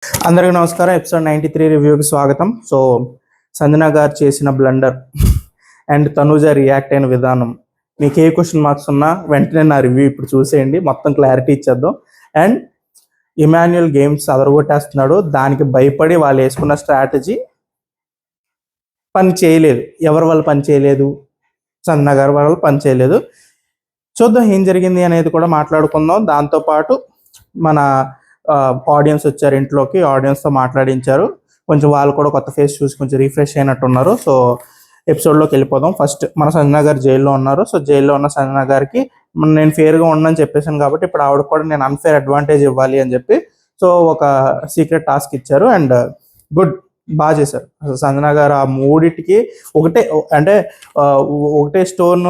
అందరికీ నమస్కారం. ఎపిసోడ్ 93 రివ్యూకి స్వాగతం. సో సంజన గారు చేసిన బ్లండర్ అండ్ తనూజ రియాక్ట్ అయిన విధానం, మీకు ఏ క్వశ్చన్ మార్క్స్ ఉన్నా వెంటనే నా రివ్యూ ఇప్పుడు చూసేయండి, మొత్తం క్లారిటీ ఇచ్చేద్దాం. అండ్ ఇమాన్యుయల్ గేమ్స్ అదరగొట్టేస్తున్నాడు, దానికి భయపడి వాళ్ళు వేసుకున్న స్ట్రాటజీ పని చేయలేదు. ఎవరి వల్ల పని చేయలేదు? సంజన గారి వల్ల పని చేయలేదు. చూద్దాం ఏం జరిగింది అనేది కూడా మాట్లాడుకుందాం. దాంతోపాటు మన ఆడియన్స్ వచ్చారు ఇంట్లోకి, ఆడియన్స్తో మాట్లాడించారు. కొంచెం వాళ్ళు కూడా కొత్త ఫేస్ చూసి కొంచెం రిఫ్రెష్ అయినట్టున్నారు. సో ఎపిసోడ్లోకి వెళ్ళిపోదాం. ఫస్ట్ మన సంజన గారు జైల్లో ఉన్నారు. సో జైల్లో ఉన్న సంజన గారికి నేను ఫేర్గా ఉండని చెప్పేసాను కాబట్టి ఇప్పుడు ఆవిడ కూడా నేను అన్ఫేర్ అడ్వాంటేజ్ ఇవ్వాలి అని చెప్పి సో ఒక సీక్రెట్ టాస్క్ ఇచ్చారు. అండ్ గుడ్, బాగా చేశారు. అసలు సంజన గారు ఆ మూడిటికి ఒకటే, అంటే ఒకటే స్టోన్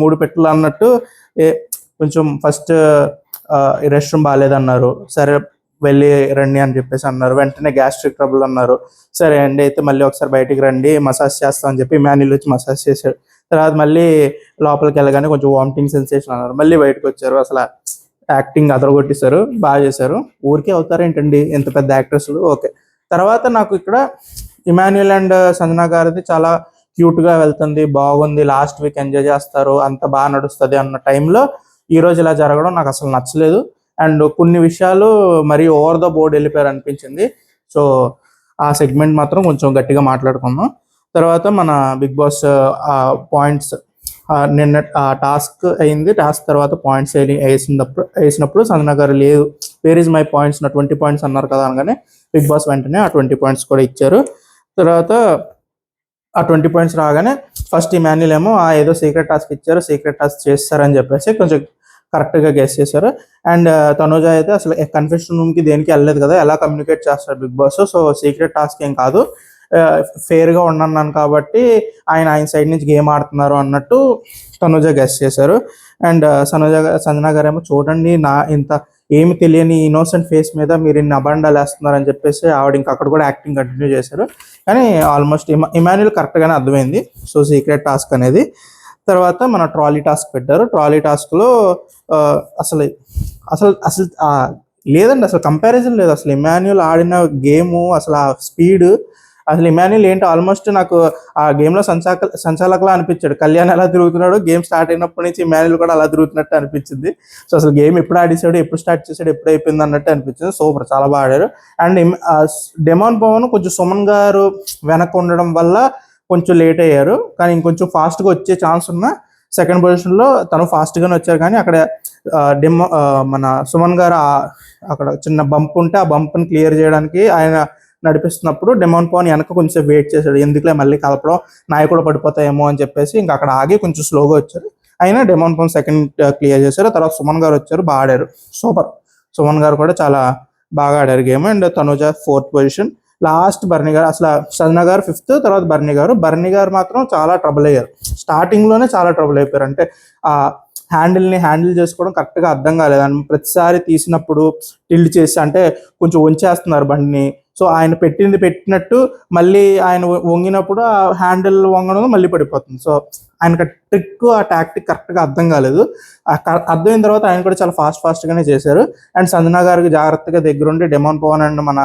మూడు పెట్టలు అన్నట్టు. కొంచెం ఫస్ట్ రెస్ట్ రూమ్ బాగాలేదన్నారు, సరే వెళ్ళి రండి అని చెప్పేసి అన్నారు. వెంటనే గ్యాస్ట్రిక్ ట్రబుల్ అన్నారు, సరే అండి అయితే మళ్ళీ ఒకసారి బయటికి రండి మసాజ్ చేస్తాం అని చెప్పి మాన్యుల్ వచ్చి మసాజ్ చేశాడు. తర్వాత మళ్ళీ లోపలికి వెళ్ళగానే కొంచెం వామిటింగ్ సెన్సేషన్ అన్నారు, మళ్ళీ బయటకు వచ్చారు. అసలు యాక్టింగ్ అదరగొట్టేశారు, బాగా చేశారు. ఊరికే అవుతారేంటండి ఎంత పెద్ద యాక్ట్రెస్లు. ఓకే. తర్వాత నాకు ఇక్కడ ఇమాన్యుయల్ అండ్ సంజన గారిది చాలా క్యూట్గా వెళ్తుంది, బాగుంది, లాస్ట్ వీక్ ఎంజాయ్ చేస్తారు, అంత బాగా నడుస్తుంది అన్న టైంలో ఈరోజు ఇలా జరగడం నాకు అసలు నచ్చలేదు. అండ్ కొన్ని విషయాలు మరీ ఓవర్ ద బోర్డ్ వెళ్ళిపోయారు అనిపించింది. సో ఆ సెగ్మెంట్ మాత్రం కొంచెం గట్టిగా మాట్లాడుకుందాం. తర్వాత మన బిగ్ బాస్ పాయింట్స్ నిన్న టాస్క్ అయింది. టాస్క్ తర్వాత పాయింట్స్ వేసినప్పుడు సంజన గారు లేదు, వేర్ ఇస్ మై పాయింట్స్, నా 20 పాయింట్స్ అన్నారు కదా అనగానే బిగ్ బాస్ వెంటనే ఆ 20 పాయింట్స్ కూడా ఇచ్చారు. తర్వాత ఆ 20 పాయింట్స్ రాగానే ఫస్ట్ ఈ మాన్యుల్ ఏమో ఏదో సీక్రెట్ టాస్క్ ఇచ్చారు, సీక్రెట్ టాస్క్ చేస్తారని చెప్పేసి కొంచెం కరెక్ట్గా గెస్ చేశారు. అండ్ తనూజ అయితే అసలు కన్ఫెషన్ రూమ్కి దేనికి వెళ్ళలేదు కదా, ఎలా కమ్యూనికేట్ చేస్తారు Bigg Boss, so secret task ఏం కాదు, ఫేర్గా ఉన్నాను కాబట్టి ఆయన సైడ్ నుంచి గేమ్ ఆడుతున్నారు అన్నట్టు తనూజ గెస్ చేశారు. అండ్ సంజన గారు ఏమో చూడండి నా ఇంత ఏమి తెలియని ఇన్నోసెంట్ ఫేస్ మీద మీరు ఇన్ని అబండాలు వేస్తున్నారని చెప్పేసి ఆవిడ ఇంకా అక్కడ కూడా యాక్టింగ్ కంటిన్యూ చేశారు. కానీ ఆల్మోస్ట్ ఇమాన్యుల్ కరెక్ట్గానే అర్థమైంది సో సీక్రెట్ టాస్క్ అనేది. తర్వాత మన ట్రాలీ టాస్క్ పెట్టారు. ట్రాలీ టాస్క్లో అసలు అసలు అసలు లేదండి, అసలు కంపారిజన్ లేదు. అసలు ఇమాన్యుల్ ఆడిన గేము, అసలు ఆ స్పీడ్, అసలు ఇమాన్యుల్ ఏంటి ఆల్మోస్ట్ నాకు ఆ గేమ్లో సంచాలకులా అనిపించాడు. కళ్యాణ్ ఎలా తిరుగుతున్నాడు, గేమ్ స్టార్ట్ అయినప్పటి నుంచి ఇమాన్యుల్ కూడా అలా తిరుగుతున్నట్టు అనిపించింది. సో అసలు గేమ్ ఎప్పుడు ఆడేసాడు, ఎప్పుడు స్టార్ట్ చేశాడు, ఎప్పుడు అయిపోయింది అన్నట్టు అనిపించింది. సూపర్, చాలా బాగా ఆడారు. అండ్ డెమాన్ పవన్ కొంచెం సుమన్ గారు వెనక ఉండడం వల్ల కొంచెం లేట్ అయ్యారు, కానీ ఇంకొంచెం ఫాస్ట్గా వచ్చే ఛాన్స్ ఉన్న సెకండ్ పొజిషన్లో తను ఫాస్ట్గానే వచ్చారు. కానీ అక్కడ మన సుమన్ గారు అక్కడ చిన్న బంప్ ఉంటే ఆ బంప్ని క్లియర్ చేయడానికి ఆయన నడిపిస్తున్నప్పుడు డెమాన్ పవన్ వెనక కొంచెం వెయిట్ చేశాడు, ఎందుకులే మళ్ళీ కలపడం, నాయకుడు పడిపోతాయేమో అని చెప్పేసి ఇంకా అక్కడ ఆగి కొంచెం స్లోగా వచ్చారు. అయినా డెమాన్ పవన్ సెకండ్ క్లియర్ చేశారు. తర్వాత సుమన్ గారు వచ్చారు, బాగా ఆడారు, సూపర్. సుమన్ గారు కూడా చాలా బాగా ఆడారు game. And Tanuja 4th position, last బర్నీ గారు, అసలు సంజన గారు 5th, తర్వాత బర్నీ గారు మాత్రం చాలా ట్రబుల్ అయ్యారు. స్టార్టింగ్లోనే చాలా ట్రబుల్ అయిపోయారు. అంటే ఆ హ్యాండిల్ చేసుకోవడం కరెక్ట్గా అర్థం కాలేదు. అండ్ ప్రతిసారి తీసినప్పుడు టిల్డ్ చేసి అంటే కొంచెం వంచేస్తున్నారు బండిని. సో ఆయన పెట్టినట్టు మళ్ళీ ఆయన వంగినప్పుడు ఆ హ్యాండిల్ వంగడం మళ్ళీ పడిపోతుంది. సో ఆయనకు ట్రిక్, ఆ టాక్టిక్ కరెక్ట్గా అర్థం కాలేదు. అర్థమైన తర్వాత ఆయన కూడా చాలా ఫాస్ట్గానే చేశారు. అండ్ సంజన గారికి జాగ్రత్తగా దగ్గరుండి డెమాన్ పవన్ అండ్ మన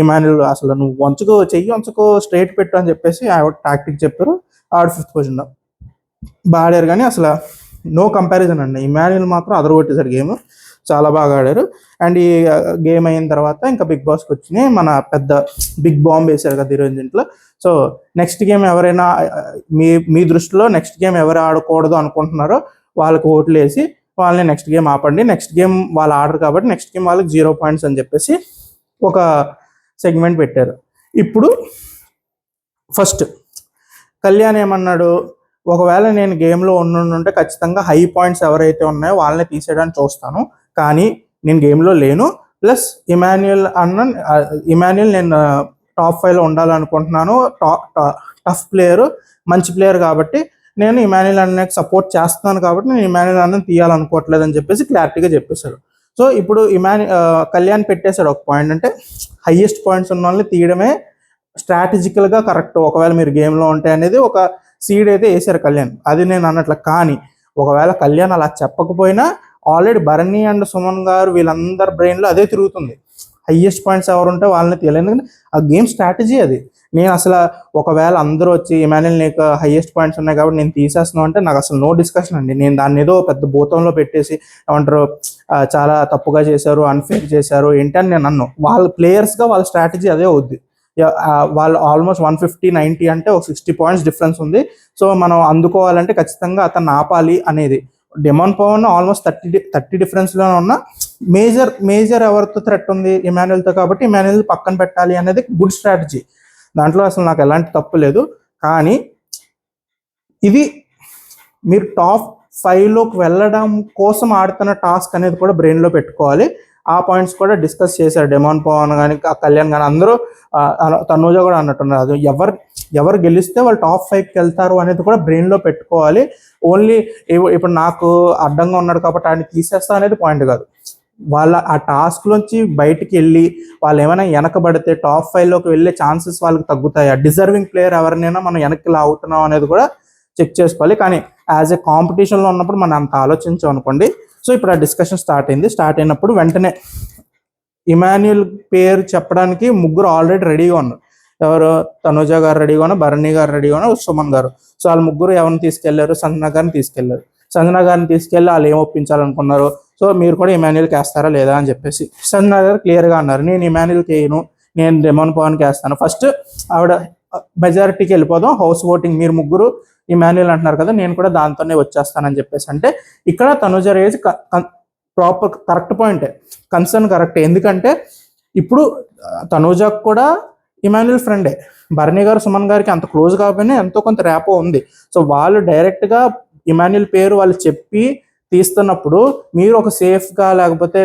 ఇమాన్యుల్ అసలు నువ్వు చెయ్యి వంచుకో, స్ట్రైట్ పెట్టు అని చెప్పేసి ఆవిడ టాక్టిక్ చెప్పారు. ఆవిడ 5th పొజిషన్ బాగా ఆడారు. కానీ అసలు నో కంపారిజన్ అండి, ఇమాన్యుల్ మాత్రం అదరగొట్టేశారు గేమ్, చాలా బాగా ఆడారు. అండ్ ఈ గేమ్ అయిన తర్వాత ఇంకా బిగ్ బాస్కి వచ్చినాయి, మన పెద్ద బిగ్ బాంబ్ వేశారు కదా ఈరోజు ఇంట్లో. సో నెక్స్ట్ గేమ్ ఎవరైనా మీ దృష్టిలో నెక్స్ట్ గేమ్ ఎవరు ఆడకూడదు అనుకుంటున్నారో వాళ్ళకి ఓట్లు వేసి వాళ్ళని నెక్స్ట్ గేమ్ ఆపండి. నెక్స్ట్ గేమ్ వాళ్ళు ఆడరు కాబట్టి నెక్స్ట్ గేమ్ వాళ్ళకి 0 పాయింట్స్ అని చెప్పేసి ఒక సెగ్మెంట్ పెట్టారు. ఇప్పుడు ఫస్ట్ కళ్యాణ్ ఏమన్నాడు, ఒకవేళ నేను గేమ్లో ఉంటే ఖచ్చితంగా హై పాయింట్స్ ఎవరైతే ఉన్నాయో వాళ్ళని తీసేయడానికి చూస్తాను, కానీ నేను గేమ్లో లేను. ప్లస్ ఇమాన్యుయల్ నేను టాప్ 5లో ఉండాలనుకుంటున్నాను, టఫ్ ప్లేయరు, మంచి ప్లేయర్ కాబట్టి నేను ఇమాన్యుయల్ అన్నకి సపోర్ట్ చేస్తున్నాను కాబట్టి నేను ఇమాన్యుయల్ అన్నని తీయాలనుకోవట్లేదు అని చెప్పేసి క్లారిటీగా చెప్పేశాడు. సో ఇప్పుడు కళ్యాణ్ పెట్టేశాడు ఒక పాయింట్, అంటే హైయెస్ట్ పాయింట్స్ ఉన్న వాళ్ళని తీయడమే స్ట్రాటజికల్గా కరెక్ట్ ఒకవేళ మీరు గేమ్లో ఉంటే అనేది ఒక సీడ్ అయితే వేశారు కళ్యాణ్. అది నేను అన్నట్లు. కానీ ఒకవేళ కళ్యాణ్ అలా చెప్పకపోయినా ఆల్రెడీ భరణి అండ్ సుమన్ గారు వీళ్ళందరి బ్రెయిన్లో అదే తిరుగుతుంది. హైయెస్ట్ పాయింట్స్ ఎవరు ఉంటే వాళ్ళని తీయాలి, ఎందుకంటే ఆ గేమ్ స్ట్రాటజీ అది. నేను అసలు ఒకవేళ అందరూ వచ్చి ఇమాన్యుల్ నీకు హైయెస్ట్ పాయింట్స్ ఉన్నాయి కాబట్టి నేను తీసేస్తున్నాను అంటే నాకు అసలు నో డిస్కషన్ అండి. నేను దాన్ని ఏదో పెద్ద భూతంలో పెట్టేసి ఏమంటారు చాలా తప్పుగా చేశారు, అన్ఫేర్ చేశారు ఏంటి అని నేను అన్ను. వాళ్ళ ప్లేయర్స్గా వాళ్ళ స్ట్రాటజీ అదే అవుద్ది. వాళ్ళు ఆల్మోస్ట్ 150-90 అంటే ఒక 60 పాయింట్స్ డిఫరెన్స్ ఉంది. సో మనం అందుకోవాలంటే ఖచ్చితంగా అతను ఆపాలి అనేది. డెమాన్ పవన్ ఆల్మోస్ట్ 30 డిఫరెన్స్లో ఉన్న మేజర్ ఎవరితో థ్రెట్ ఉంది, ఇమాన్యుల్తో, కాబట్టి ఇమాన్యుల్ పక్కన పెట్టాలి అనేది గుడ్ స్ట్రాటజీ. దాంట్లో అసలు నాకు ఎలాంటి తప్పు లేదు. కానీ ఇది మీరు టాప్ 5లోకి వెళ్ళడం కోసం ఆడుతున్న టాస్క్ అనేది కూడా బ్రెయిన్లో పెట్టుకోవాలి. ఆ పాయింట్స్ కూడా డిస్కస్ చేశారు డెమాన్ పవన్ కానీ కళ్యాణ్ కానీ అందరూ. తనూజ కూడా అన్నట్టున్నారు, అది ఎవరు గెలిస్తే వాళ్ళు టాప్ 5కి వెళ్తారు అనేది కూడా బ్రెయిన్లో పెట్టుకోవాలి. ఓన్లీ ఇప్పుడు నాకు అడ్డంగా ఉన్నాడు కాబట్టి ఆయన తీసేస్తా అనేది పాయింట్ కాదు. వాళ్ళ ఆ టాస్క్లోంచి బయటికి వెళ్ళి వాళ్ళు ఏమైనా వెనకబడితే టాప్ 5లోకి వెళ్ళే ఛాన్సెస్ వాళ్ళకి తగ్గుతాయి. ఆ డిజర్వింగ్ ప్లేయర్ ఎవరినైనా మనం వెనక్కి లాగుతున్నాం అనేది కూడా చెక్ చేసుకోవాలి. కానీ యాజ్ ఏ కాంపిటీషన్లో ఉన్నప్పుడు మనం అంత ఆలోచించాం అనుకోండి. సో ఇప్పుడు ఆ డిస్కషన్ స్టార్ట్ అయినప్పుడు వెంటనే ఇమాన్యుల్ పేరు చెప్పడానికి ముగ్గురు ఆల్రెడీ రెడీగా ఉన్నారు. ఎవరు? తనూజ గారు రెడీగా ఉన్నారు, భరణి గారు రెడీగా ఉన్నారు, సుమన్ గారు. సో వాళ్ళు ముగ్గురు ఎవరిని తీసుకెళ్లారు? సంజన గారిని తీసుకెళ్లారు. సంజన గారిని తీసుకెళ్ళి వాళ్ళు ఏం ఒప్పించాలనుకున్నారు, సో మీరు కూడా ఇమాన్యుల్కి వేస్తారా లేదా అని చెప్పేసి సంజన గారు క్లియర్గా అన్నారు, నేను ఇమాన్యుల్కి వేయను, నేను డెమాన్ పవన్కి వేస్తాను. ఫస్ట్ ఆవిడ మెజారిటీకి వెళ్ళిపోదాం, హౌస్ ఓటింగ్, మీరు ముగ్గురు ఇమాన్యుల్ అంటున్నారు కదా, నేను కూడా దాంతోనే వచ్చేస్తానని చెప్పేసి. అంటే ఇక్కడ తనుజ రేజ్ ప్రాపర్ కరెక్ట్ పాయింటే, కన్సర్న్ కరెక్టే. ఎందుకంటే ఇప్పుడు తనూజకు కూడా ఇమాన్యుల్ ఫ్రెండే, భరణి గారు సుమన్ గారికి అంత క్లోజ్ కాకపోయినా ఎంతో కొంత ర్యాపో ఉంది. సో వాళ్ళు డైరెక్ట్గా ఇమాన్యుల్ పేరు వాళ్ళు చెప్పి తీస్తున్నప్పుడు మీరు ఒక సేఫ్గా, లేకపోతే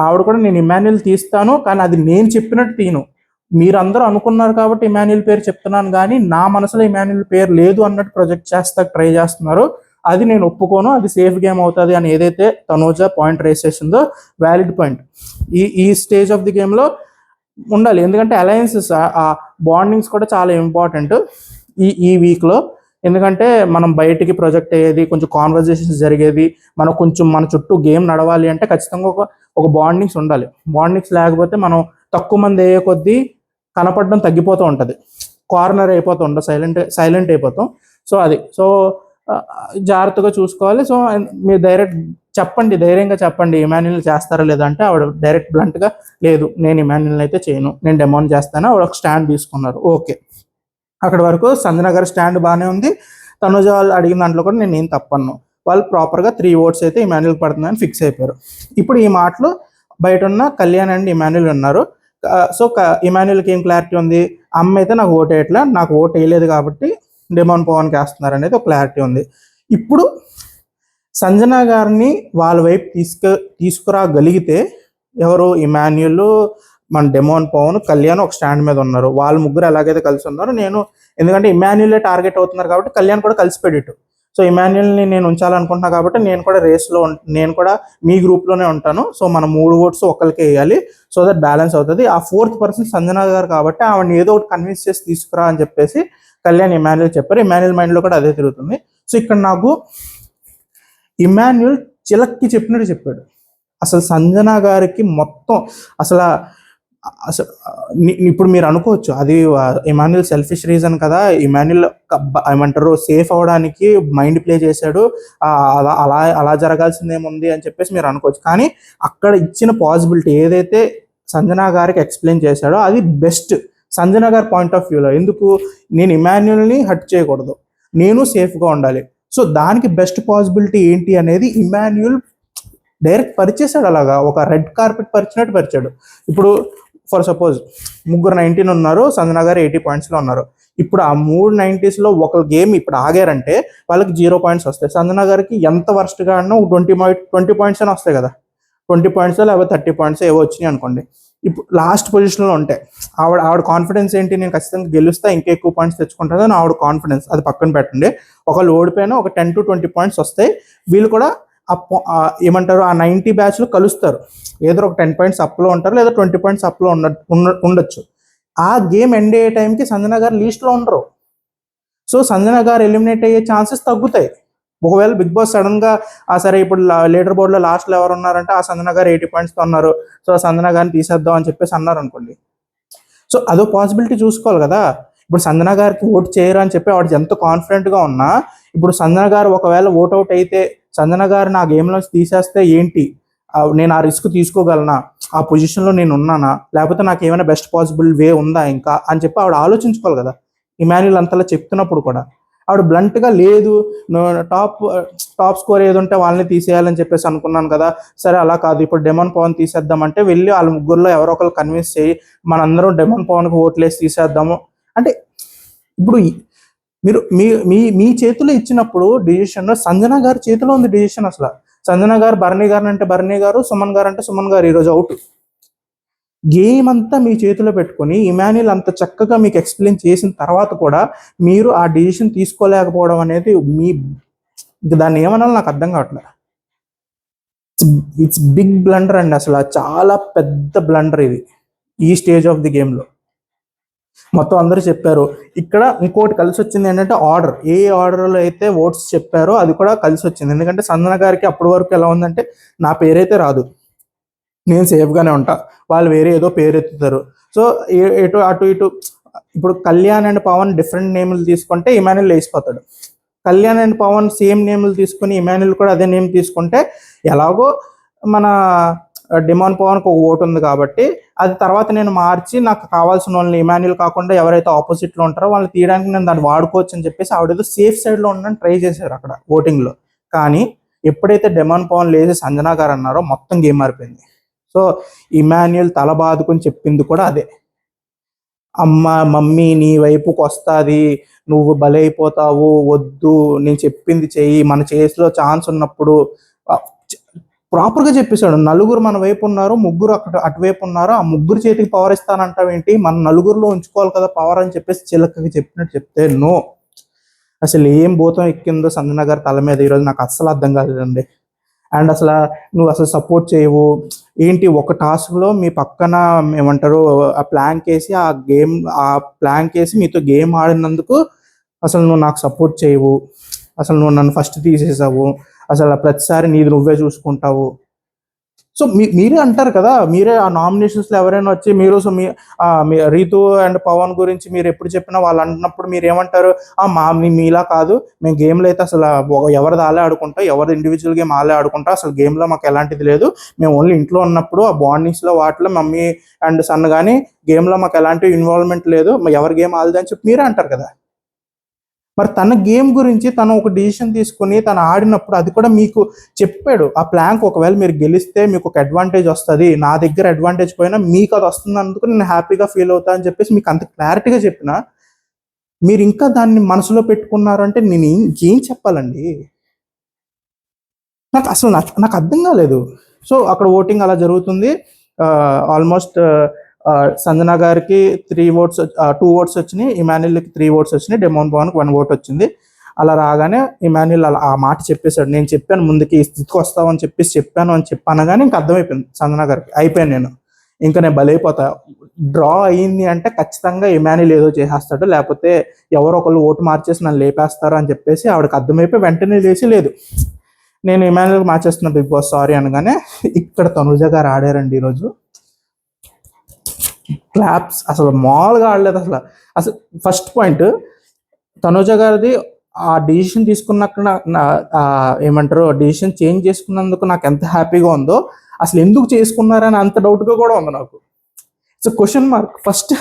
ఆవిడ కూడా నేను ఇమాన్యుల్ తీస్తాను కానీ అది నేను చెప్పినట్టు తీను, మీరందరూ అనుకున్నారు కాబట్టి ఇమాన్యుల్ పేరు చెప్తున్నాను కానీ నా మనసులో ఇమాన్యుల్ పేరు లేదు అన్నట్టు ప్రొజెక్ట్ చేస్తా ట్రై చేస్తున్నారు. అది నేను ఒప్పుకోను, అది సేఫ్ గేమ్ అవుతుంది అని ఏదైతే తనూజ పాయింట్ రేస్ చేసిందో వ్యాలిడ్ పాయింట్. ఈ స్టేజ్ ఆఫ్ ది గేమ్లో ఉండాలి. ఎందుకంటే అలయన్సెస్, ఆ బాండింగ్స్ కూడా చాలా ఇంపార్టెంట్ ఈ వీక్లో. ఎందుకంటే మనం బయటికి ప్రొజెక్ట్ అయ్యేది, కొంచెం కాన్వర్జేషన్స్ జరిగేది, మన చుట్టూ గేమ్ నడవాలి అంటే ఖచ్చితంగా ఒక బాండింగ్స్ ఉండాలి. బాండింగ్స్ లేకపోతే మనం తక్కువ మంది అయ్యే కొద్దీ కనపడడం తగ్గిపోతూ ఉంటుంది, కార్నర్ అయిపోతూ ఉంటుంది, సైలెంట్ అయిపోతాం. సో జాగ్రత్తగా చూసుకోవాలి. సో మీరు ధైర్యంగా చెప్పండి ఇమాన్యుల్ చేస్తారా లేదా అంటే ఆవిడ డైరెక్ట్ బ్లంట్గా లేదు, నేను ఇమాన్యుల్ అయితే చేయను, నేను డెమాన్ చేస్తాను. ఆవిడ ఒక స్టాండ్ తీసుకున్నారు. ఓకే, అక్కడ వరకు సంజన గారి స్టాండ్ బాగానే ఉంది. తనుజ వాళ్ళు అడిగిన దాంట్లో కూడా నేను ఏం తప్పను. వాళ్ళు ప్రాపర్గా 3 ఓట్స్ అయితే ఇమాన్యుల్ పడుతుందని ఫిక్స్ అయిపోయారు. ఇప్పుడు ఈ మాటలు బయట ఉన్న కళ్యాణ్ అండ్ ఇమాన్యుల్ ఉన్నారు. సో ఇమాన్యుల్కి ఏం క్లారిటీ ఉంది, అమ్మ అయితే నాకు ఓటు వేయట్లా, నాకు ఓటు వేయలేదు కాబట్టి డెమాన్ పవన్కి వేస్తున్నారు అనేది ఒక క్లారిటీ ఉంది. ఇప్పుడు సంజన గారిని వాళ్ళ వైపు తీసుకురాగలిగితే ఎవరు? ఇమాన్యుల్, మన డెమాన్ పవన్, కళ్యాణ్ ఒక స్టాండ్ మీద ఉన్నారు. వాళ్ళ ముగ్గురు ఎలాగైతే కలిసి ఉన్నారు, ఎందుకంటే ఇమాన్యులే టార్గెట్ అవుతున్నారు కాబట్టి కళ్యాణ్ కూడా కలిసిపెట్టు. సో ఇమాన్యుల్ని నేను ఉంచాలనుకుంటున్నా కాబట్టి నేను కూడా రేస్లో నేను కూడా మీ గ్రూప్లోనే ఉంటాను. సో మన 3 ఓట్స్ ఒకరికి వేయాలి, సో దట్ బ్యాలెన్స్ అవుతుంది. ఆ 4th పర్సన్ సంజన గారు కాబట్టి ఆవిడని ఏదో ఒకటి కన్విన్స్ చేసి తీసుకురా అని చెప్పేసి కళ్యాణ్ ఇమాన్యుల్ చెప్పారు. ఇమాన్యుల్ మైండ్లో కూడా అదే తిరుగుతుంది. సో ఇక్కడ నాకు ఇమాన్యుల్ చిలక్కి చెప్పినట్టు చెప్పాడు. అసలు సంజన గారికి మొత్తం అసలు ఇప్పుడు మీరు అనుకోవచ్చు అది ఇమాన్యుల్ సెల్ఫిష్ రీజన్ కదా, ఇమాన్యుల్ ఏమంటారు సేఫ్ అవడానికి మైండ్ ప్లే చేశాడు, అలా జరగాల్సిందేముంది అని చెప్పేసి మీరు అనుకోవచ్చు. కానీ అక్కడ ఇచ్చిన పాసిబిలిటీ ఏదైతే సంజన గారికి ఎక్స్ప్లెయిన్ చేశాడో అది బెస్ట్ సంజన గారి పాయింట్ ఆఫ్ వ్యూలో. ఎందుకు? నేను ఇమాన్యుల్ని హర్ట్ చేయకూడదు, నేను సేఫ్గా ఉండాలి. సో దానికి బెస్ట్ పాసిబిలిటీ ఏంటి అనేది ఇమాన్యుల్ డైరెక్ట్ పరిచేశాడు. అలాగా ఒక రెడ్ కార్పెట్ పరిచినట్టు పరిచాడు. ఇప్పుడు ఫర్ సపోజ్ ముగ్గురు 19 ఉన్నారు, సంజన గారు 80 పాయింట్స్లో ఉన్నారు. ఇప్పుడు ఆ 3 90స్లో ఒక గేమ్ ఇప్పుడు ఆగారంటే వాళ్ళకి 0 పాయింట్స్ వస్తాయి. సంజన గారికి ఎంత వర్స్ట్గా ఆడినా 20 పాయింట్స్ అని వస్తాయి కదా, 20 పాయింట్స్ లేకపోతే 30 పాయింట్స్ ఏవో వచ్చినాయి అనుకోండి. ఇప్పుడు లాస్ట్ పొజిషన్లో ఉంటాయి. ఆవిడ కాన్ఫిడెన్స్ ఏంటి, నేను ఖచ్చితంగా గెలుస్తా, ఇంకా ఎక్కువ పాయింట్స్ తెచ్చుకుంటుంది అని ఆవిడ కాన్ఫిడెన్స్. అది పక్కన పెట్టండి. ఒకళ్ళు ఓడిపోయినా ఒక 10 to 20 పాయింట్స్ వస్తాయి. వీళ్ళు కూడా ఏమంటారు ఆ 90 బ్యాచ్లు కలుస్తారు. ఏదో ఒక 10 పాయింట్స్ అప్లో ఉంటారు, లేదా 20 పాయింట్స్ అప్లో ఉండొచ్చు. ఆ గేమ్ ఎండ్ అయ్యే టైంకి సంజన గారు లీస్ట్లో ఉండరు. సో సంజన గారు ఎలిమినేట్ అయ్యే ఛాన్సెస్ తగ్గుతాయి. ఒకవేళ బిగ్ బాస్ సడన్ గా సరే ఇప్పుడు లీడర్ బోర్డ్ లో లాస్ట్ లో ఎవరు ఉన్నారంటే ఆ సంజన గారు 80 points తో ఉన్నారు, సో ఆ సంజన గారిని తీసేద్దాం అని చెప్పేసి అన్నారు అనుకోండి. సో అదో పాసిబిలిటీ చూసుకోవాలి కదా. ఇప్పుడు సంజన గారికి ఓటు చేయరు అని చెప్పి ఆవిడ ఎంత కాన్ఫిడెంట్ గా ఉన్నా, ఇప్పుడు సంజన గారు ఒకవేళ ఓట్ అవుట్ అయితే సంజన గారు నా గేమ్ లోంచి తీసేస్తే ఏంటి, నేను ఆ రిస్క్ తీసుకోగలనా, ఆ పొజిషన్ లో నేను ఉన్నానా, లేకపోతే నాకు ఏమైనా బెస్ట్ పాసిబుల్ వే ఉందా ఇంకా అని చెప్పి ఆవిడ ఆలోచించుకోవాలి కదా. ఇమాన్యుల్ అంతలా చెప్తున్నప్పుడు కూడా ఆవిడ బ్లంట్ గా లేదు, టాప్ టాప్ స్కోర్ ఏది ఉంటే వాళ్ళని తీసేయాలని చెప్పేసి అనుకున్నాను కదా, సరే అలా కాదు ఇప్పుడు డెమన్ పవన్ తీసేద్దామంటే వెళ్ళి వాళ్ళ ముగ్గురులో ఎవరో ఒకరు కన్విన్స్ చేయి, మనందరం డెమన్ పవన్కి ఓట్లేసి తీసేద్దాము అంటే. ఇప్పుడు మీరు మీ మీ మీ చేతిలో ఇచ్చినప్పుడు డిసిషన్ సంజన గారి చేతిలో ఉంది డిసిషన్. అసలు సంజన గారు భరణి గారు అంటే భరణి గారు, సుమన్ గారు అంటే సుమన్ గారు ఈరోజు అవుట్. గేమ్ అంతా మీ చేతిలో పెట్టుకొని ఇమాన్యుల్ అంత చక్కగా మీకు ఎక్స్ప్లెయిన్ చేసిన తర్వాత కూడా మీరు ఆ డిసిషన్ తీసుకోలేకపోవడం అనేది దాన్ని ఏమనాలో నాకు అర్థం కావట్లేదు. ఇట్స్ బిగ్ బ్లండర్ అండి, అసలు చాలా పెద్ద బ్లండర్ ఇది ఈ స్టేజ్ ఆఫ్ ది గేమ్లో. మొత్తం అందరూ చెప్పారు. ఇక్కడ ఇంకోటి కలిసి వచ్చింది ఏంటంటే ఆర్డర్, ఏ ఆర్డర్లో అయితే ఓట్స్ చెప్పారో అది కూడా కలిసి వచ్చింది. ఎందుకంటే సంజన గారికి అప్పటి వరకు ఎలా ఉందంటే నా పేరైతే రాదు, నేను సేఫ్గానే ఉంటా, వాళ్ళు వేరే ఏదో పేరు ఎత్తుతారు. సో అటు ఇటు ఇప్పుడు కళ్యాణ్ అండ్ పవన్ డిఫరెంట్ నేమ్లు తీసుకుంటే ఇమాన్యుల్ వేసిపోతాడు. కళ్యాణ్ అండ్ పవన్ సేమ్ నేమ్లు తీసుకుని ఇమాన్యుల్ కూడా అదే నేమ్ తీసుకుంటే ఎలాగో మన డిమాన్ పవన్కి ఒక ఓటు ఉంది కాబట్టి అది తర్వాత నేను మార్చి నాకు కావాల్సిన వాళ్ళని ఇమాన్యుల్ కాకుండా ఎవరైతే ఆపోజిట్లో ఉంటారో వాళ్ళని తీయడానికి నేను దాన్ని వాడుకోవచ్చు అని చెప్పేసి ఆవిడేదో సేఫ్ సైడ్లో ఉండడానికి ట్రై చేశారు అక్కడ ఓటింగ్లో. కానీ ఎప్పుడైతే డిమాన్ పవన్ లేచి సంజనా గారు అన్నారో మొత్తం గేమ్ మారిపోయింది. సో ఇమాన్యుల్ తల బాదుకొని చెప్పింది కూడా అదే, అమ్మ మమ్మీ నీ వైపుకి వస్తుంది, నువ్వు బలైపోతావు, వద్దు నేను చెప్పింది చెయ్యి, మన చేతిలో ఛాన్స్ ఉన్నప్పుడు ప్రాపర్గా చెప్పేశాడు. నలుగురు మన వైపు ఉన్నారు, ముగ్గురు అటువైపు ఉన్నారు, ఆ ముగ్గురు చేతికి పవర్ ఇస్తానంటావేంటి, మన నలుగురిలో ఉంచుకోవాలి కదా పవర్ అని చెప్పేసి చిలకకి చెప్పినట్టు చెప్తే నో. అసలు ఏం భూతం ఎక్కిందో సంజన గారి తల మీద ఈరోజు నాకు అస్సలు అర్థం కాలేదండి. అండ్ అసలు నువ్వు అసలు సపోర్ట్ చేయవు ఏంటి, ఒక టాస్క్లో మీ పక్కన ఏమంటారు ఆ ప్లాన్ కేసి ఆ ప్లాన్ కేసి మీతో గేమ్ ఆడినందుకు అసలు నువ్వు నాకు సపోర్ట్ చేయవు, అసలు నువ్వు నన్ను ఫస్ట్ తీసేసావు, అసలు ప్రతిసారి నీది నువ్వే చూసుకుంటావు. సో మీరే అంటారు కదా, మీరే ఆ నామినేషన్స్లో ఎవరైనా వచ్చి మీరు సో రీతు అండ్ పవన్ గురించి మీరు ఎప్పుడు చెప్పినా వాళ్ళు అంటున్నప్పుడు మీరు ఏమంటారు, మీలా కాదు, మేము గేమ్లో అయితే అసలు ఎవరిది ఆలే ఆడుకుంటాం, ఎవరిది ఇండివిజువల్ గేమ్ ఆలే ఆడుకుంటాం, అసలు గేమ్లో మాకు ఎలాంటిది లేదు, మేము ఓన్లీ ఇంట్లో ఉన్నప్పుడు ఆ బాండింగ్స్లో వాటిలో మమ్మీ అండ్ సన్ కానీ గేమ్లో మాకు ఎలాంటి ఇన్వాల్వ్మెంట్ లేదు, ఎవరి గేమ్ ఆలదే అని చెప్పి మీరే అంటారు కదా. మరి తన గేమ్ గురించి తను ఒక డిసిషన్ తీసుకుని తను ఆడినప్పుడు అది కూడా మీకు చెప్పాడు, ఆ ప్లాన్కి ఒకవేళ మీరు గెలిస్తే మీకు ఒక అడ్వాంటేజ్ వస్తుంది, నా దగ్గర అడ్వాంటేజ్ పోయినా మీకు అది వస్తున్నందుకు నేను హ్యాపీగా ఫీల్ అవుతా అని చెప్పేసి మీకు అంత క్లారిటీగా చెప్పిన మీరు ఇంకా దాన్ని మనసులో పెట్టుకున్నారు అంటే నేను ఇంకేం చెప్పాలండి. నాకు అర్థం కాలేదు. సో అక్కడ ఓటింగ్ అలా జరుగుతుంది. ఆల్మోస్ట్ సంజన గారికి 2 votes వచ్చినాయి, ఇమాన్యుల్కి 3 votes వచ్చినాయి, డెమోన్ పవన్కి 1 vote వచ్చింది. అలా రాగానే ఇమాన్యుల్ అలా ఆ మాట చెప్పేశాడు, నేను చెప్పాను ముందుకి ఈ స్థితికి వస్తావని చెప్పేసి చెప్పాను అని చెప్పాను. కానీ ఇంకా అర్థమైపోయింది సంజన గారికి, అయిపోయాను నేను, ఇంకా నేను బలైపోతా, డ్రా అయ్యింది అంటే ఖచ్చితంగా ఇమాన్యుల్ ఏదో చేసేస్తాడు, లేకపోతే ఎవరో ఒకళ్ళు ఓటు మార్చేసి నన్ను లేపేస్తారు అని చెప్పేసి ఆవిడకి అర్థమైపోయి వెంటనే లేచి లేదు నేను ఇమాన్యుల్కి మార్చేస్తున్నా బిగ్ బాస్ సారీ అనగానే ఇక్కడ తనుజ గారు ఆడారండి ఈరోజు. క్లాప్స్ అసలు మామూలుగా ఆడలేదు. అసలు ఫస్ట్ పాయింట్ తనుజ గారిది ఆ డిసిషన్ తీసుకున్నాక ఏమంటారు డిసిషన్ చేంజ్ చేసుకున్నందుకు నాకు ఎంత హ్యాపీగా ఉందో, అసలు ఎందుకు చేసుకున్నారని అంత డౌట్గా కూడా ఉంది నాకు. So question mark. ఫస్ట్